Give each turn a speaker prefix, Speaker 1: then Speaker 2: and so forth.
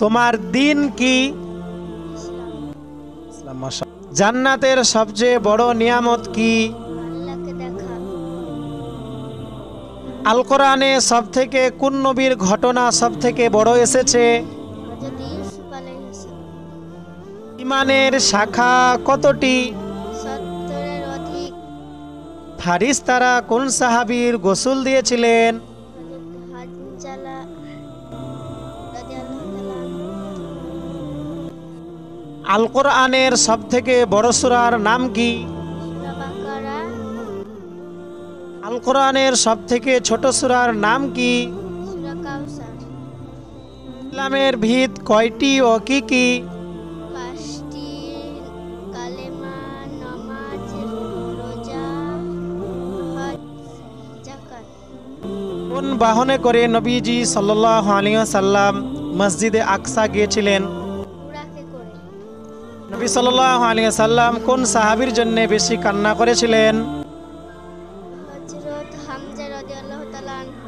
Speaker 1: তোমার দিন কি?
Speaker 2: ইসলাম।
Speaker 1: জান্নাতের সবচেয়ে বড় নিয়ামত কি?
Speaker 3: আল্লাহকে দেখা।
Speaker 1: আল কোরআনে সবথেকে কোন নবীর ঘটনা সবথেকে বড় এসেছে?
Speaker 3: হযরত ইউসুফ আলাইহিস সালাম।
Speaker 1: ঈমানের শাখা কতটি?
Speaker 3: 70-এর অধিক।
Speaker 1: ফারিস্তারা কোন সাহাবীর গোসল দিয়েছিলেন?
Speaker 3: হযরত হানজালা রাদিয়াল্লাহু তাআলা আনহু।
Speaker 1: আল কোরআনের সবথেকে বড় সূরার নাম কি?
Speaker 3: সূরা বাকারা।
Speaker 1: আল কোরআনের সবথেকে ছোট সূরার নাম কি?
Speaker 3: সূরা কাউসার।
Speaker 1: ইসলামের ভিত কয়টি ও কি কি?
Speaker 3: 5টি। কালেমা, নামাজ, রোজা, হজ, যাকাত।
Speaker 1: কোন বাহনে করে নবীজি সাল্লাল্লাহু আলাইহি ওয়াসাল্লাম মসজিদে আকসা গিয়েছিলেন?
Speaker 3: বুরাকে করে।
Speaker 1: নবী সাল্লাল্লাহু আলাইহি ওয়াসাল্লাম কোন সাহাবীর জন্য বেশি কান্না করেছিলেন?
Speaker 3: হযরত হামজা রাদিয়াল্লাহু তাআলা আনহু।